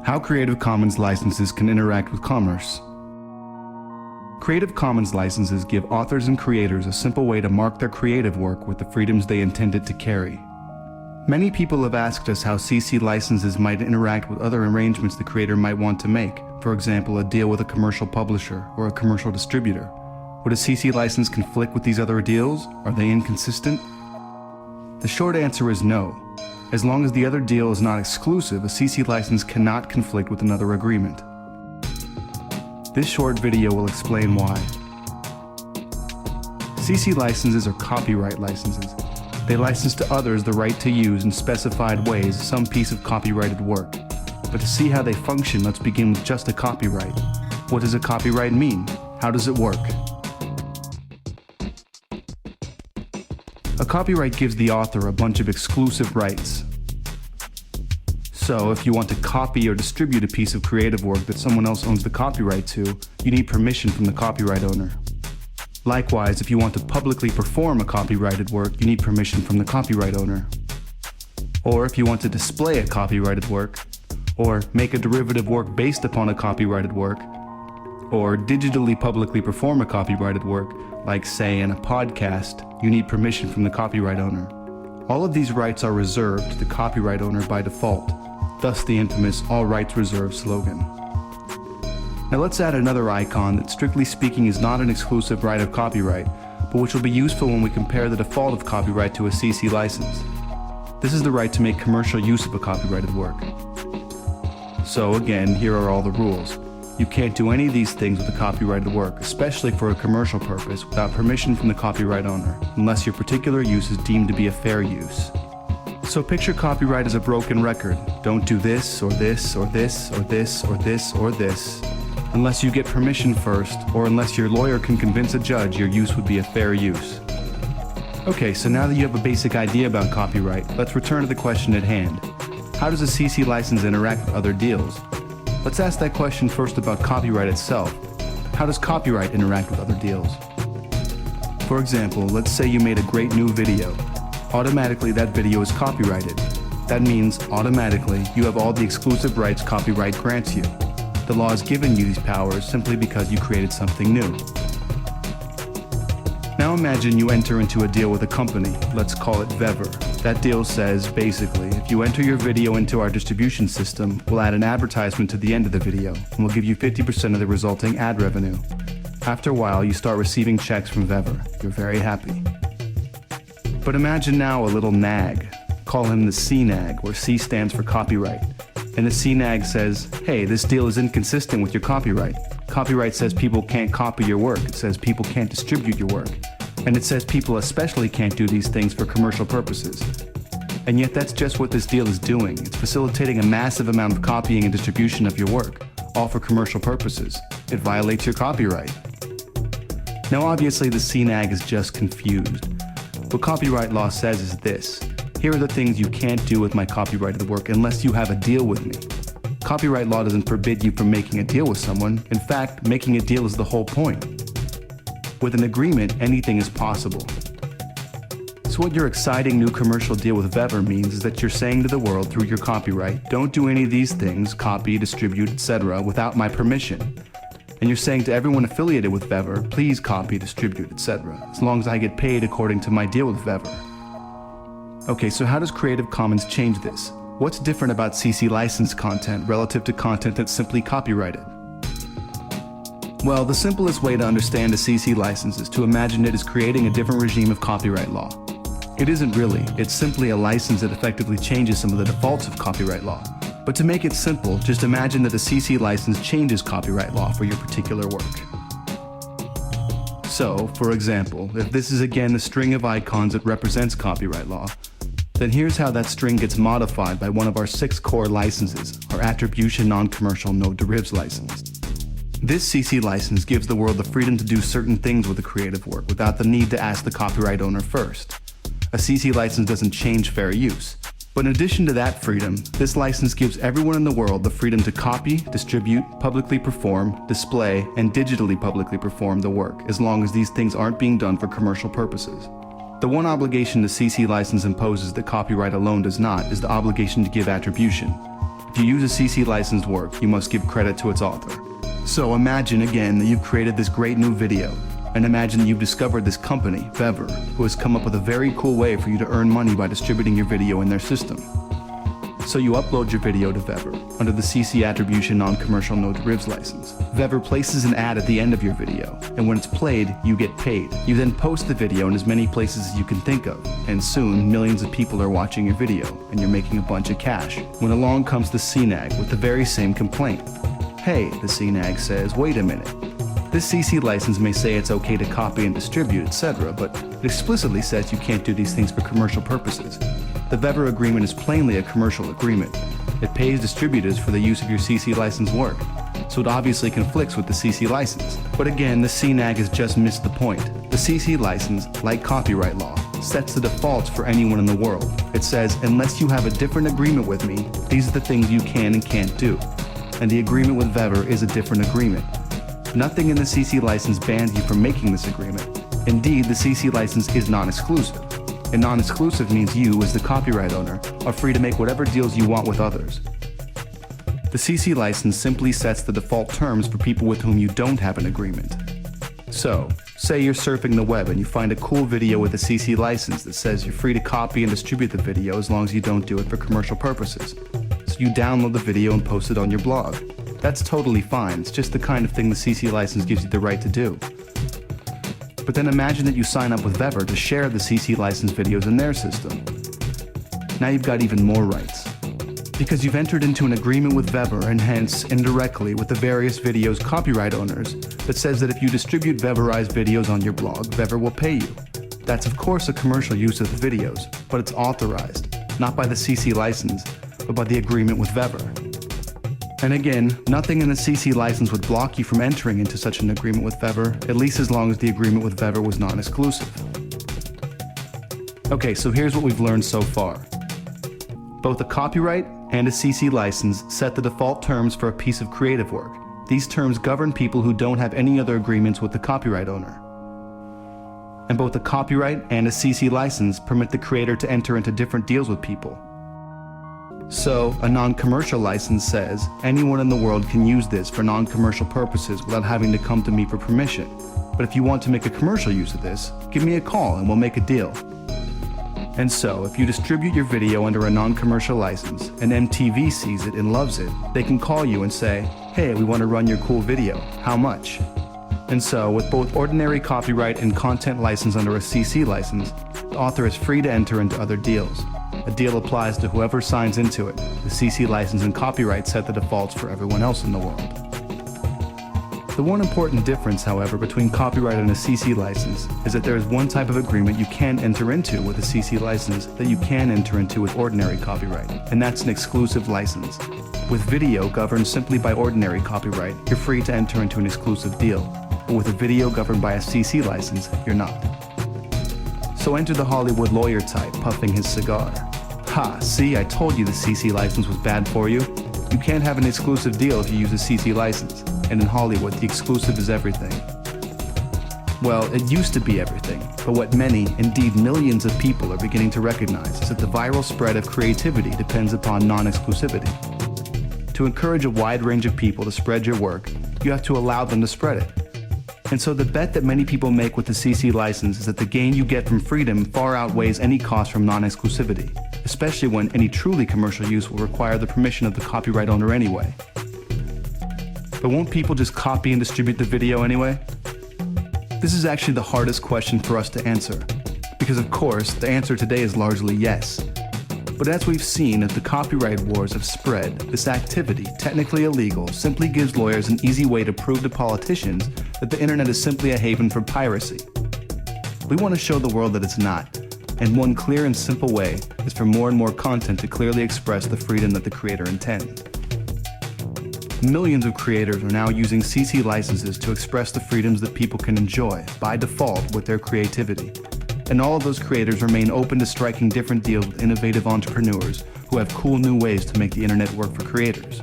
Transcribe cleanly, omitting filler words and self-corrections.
How Creative Commons licenses can interact with commerce. Creative Commons licenses give authors and creators a simple way to mark their creative work with the freedoms they intend it to carry. Many people have asked us how CC licenses might interact with other arrangements the creator might want to make, for example, a deal with a commercial publisher or a commercial distributor. Would a CC license conflict with these other deals? Are they inconsistent? The short answer is no. As long as the other deal is not exclusive, a CC license cannot conflict with another agreement. This short video will explain why. CC licenses are copyright licenses. They license to others the right to use in specified ways some piece of copyrighted work. But to see how they function, let's begin with just a copyright. What does a copyright mean? How does it work? A copyright gives the author a bunch of exclusive rights. So, if you want to copy or distribute a piece of creative work that someone else owns the copyright to, you need permission from the copyright owner. Likewise, if you want to publicly perform a copyrighted work, you need permission from the copyright owner. Or if you want to display a copyrighted work, or make a derivative work based upon a copyrighted work, or digitally publicly perform a copyrighted work, like say in a podcast, you need permission from the copyright owner. All of these rights are reserved to the copyright owner by default, thus the infamous all rights reserved slogan. Now let's add another icon that strictly speaking is not an exclusive right of copyright, but which will be useful when we compare the default of copyright to a CC license. This is the right to make commercial use of a copyrighted work. So again, here are all the rules. You can't do any of these things with a copyrighted work, especially for a commercial purpose, without permission from the copyright owner, unless your particular use is deemed to be a fair use. So picture copyright as a broken record. Don't do this, or this, or this, or this, or this, or this, unless you get permission first, or unless your lawyer can convince a judge your use would be a fair use. Okay, so now that you have a basic idea about copyright, let's return to the question at hand. How does a CC license interact with other deals? Let's ask that question first about copyright itself. How does copyright interact with other deals? For example, let's say you made a great new video. Automatically, that video is copyrighted. That means, automatically, you have all the exclusive rights copyright grants you. The law has given you these powers simply because you created something new. Now imagine you enter into a deal with a company. Let's call it Vever. That deal says, basically, if you enter your video into our distribution system, we'll add an advertisement to the end of the video, and we'll give you 50% of the resulting ad revenue. After a while, you start receiving checks from Vever. You're very happy. But imagine now a little nag. Call him the CNAG, where C stands for copyright. And the CNAG says, hey, this deal is inconsistent with your copyright. Copyright says people can't copy your work. It says people can't distribute your work. And it says people especially can't do these things for commercial purposes. And yet that's just what this deal is doing. It's facilitating a massive amount of copying and distribution of your work, all for commercial purposes. It violates your copyright. Now obviously the CNAG is just confused. What copyright law says is this: here are the things you can't do with my copyrighted work unless you have a deal with me. Copyright law doesn't forbid you from making a deal with someone. In fact, making a deal is the whole point. With an agreement, anything is possible. So what your exciting new commercial deal with Vever means is that you're saying to the world through your copyright, don't do any of these things, copy, distribute, etc., without my permission. And you're saying to everyone affiliated with Vever, please copy, distribute, etc., as long as I get paid according to my deal with Vever. Okay, so how does Creative Commons change this? What's different about CC licensed content relative to content that's simply copyrighted? Well, the simplest way to understand a CC license is to imagine it as creating a different regime of copyright law. It isn't really, it's simply a license that effectively changes some of the defaults of copyright law. But to make it simple, just imagine that a CC license changes copyright law for your particular work. So, for example, if this is again the string of icons that represents copyright law, then here's how that string gets modified by one of our 6 core licenses, our Attribution Non-Commercial No Derivs license. This CC license gives the world the freedom to do certain things with a creative work without the need to ask the copyright owner first. A CC license doesn't change fair use. But in addition to that freedom, this license gives everyone in the world the freedom to copy, distribute, publicly perform, display, and digitally publicly perform the work, as long as these things aren't being done for commercial purposes. The one obligation the CC license imposes that copyright alone does not is the obligation to give attribution. If you use a CC licensed work, you must give credit to its author. So imagine again that you've created this great new video, and imagine that you've discovered this company, Vever, who has come up with a very cool way for you to earn money by distributing your video in their system. So you upload your video to Vever under the CC Attribution Non-Commercial No Derivatives license. Vever places an ad at the end of your video, and when it's played, you get paid. You then post the video in as many places as you can think of, and soon millions of people are watching your video, and you're making a bunch of cash. When along comes the CNAG with the very same complaint. Hey, the CNAG says, wait a minute. This CC license may say it's okay to copy and distribute, etc., but it explicitly says you can't do these things for commercial purposes. The Vever agreement is plainly a commercial agreement. It pays distributors for the use of your CC license work, so it obviously conflicts with the CC license. But again, the CNAG has just missed the point. The CC license, like copyright law, sets the defaults for anyone in the world. It says, unless you have a different agreement with me, these are the things you can and can't do. And the agreement with Vever is a different agreement. Nothing in the CC license bans you from making this agreement. Indeed, the CC license is non-exclusive. And non-exclusive means you, as the copyright owner, are free to make whatever deals you want with others. The CC license simply sets the default terms for people with whom you don't have an agreement. So, say you're surfing the web and you find a cool video with a CC license that says you're free to copy and distribute the video as long as you don't do it for commercial purposes. So you download the video and post it on your blog. That's totally fine, it's just the kind of thing the CC license gives you the right to do. But then imagine that you sign up with Vever to share the CC license videos in their system. Now you've got even more rights. Because you've entered into an agreement with Vever and hence, indirectly, with the various videos' copyright owners that says that if you distribute Veverized videos on your blog, Vever will pay you. That's of course a commercial use of the videos, but it's authorized, not by the CC license, but by the agreement with Vever. And again, nothing in the CC license would block you from entering into such an agreement with Vever, at least as long as the agreement with Vever was non-exclusive. Okay, so here's what we've learned so far. Both a copyright and a CC license set the default terms for a piece of creative work. These terms govern people who don't have any other agreements with the copyright owner. And both a copyright and a CC license permit the creator to enter into different deals with people. So, a non-commercial license says, anyone in the world can use this for non-commercial purposes without having to come to me for permission. But if you want to make a commercial use of this, give me a call and we'll make a deal. And so, if you distribute your video under a non-commercial license, and MTV sees it and loves it, they can call you and say, hey, we want to run your cool video, how much? And so, with both ordinary copyright and content license under a CC license, the author is free to enter into other deals. A deal applies to whoever signs into it. The CC license and copyright set the defaults for everyone else in the world. The one important difference, however, between copyright and a CC license is that there is one type of agreement you can enter into with a CC license that you can enter into with ordinary copyright, and that's an exclusive license. With video governed simply by ordinary copyright, you're free to enter into an exclusive deal, but with a video governed by a CC license, you're not. So enter the Hollywood lawyer type puffing his cigar. Ha, see, I told you the CC license was bad for you. You can't have an exclusive deal if you use a CC license, and in Hollywood, the exclusive is everything. Well, it used to be everything, but what many, indeed millions of people are beginning to recognize is that the viral spread of creativity depends upon non-exclusivity. To encourage a wide range of people to spread your work, you have to allow them to spread it. And so the bet that many people make with the CC license is that the gain you get from freedom far outweighs any cost from non-exclusivity, especially when any truly commercial use will require the permission of the copyright owner anyway. But won't people just copy and distribute the video anyway? This is actually the hardest question for us to answer, because of course, the answer today is largely yes. But as we've seen, as the copyright wars have spread, this activity, technically illegal, simply gives lawyers an easy way to prove to politicians that the internet is simply a haven for piracy. We want to show the world that it's not, and one clear and simple way is for more and more content to clearly express the freedom that the creator intends. Millions of creators are now using CC licenses to express the freedoms that people can enjoy, by default, with their creativity. And all of those creators remain open to striking different deals with innovative entrepreneurs who have cool new ways to make the internet work for creators.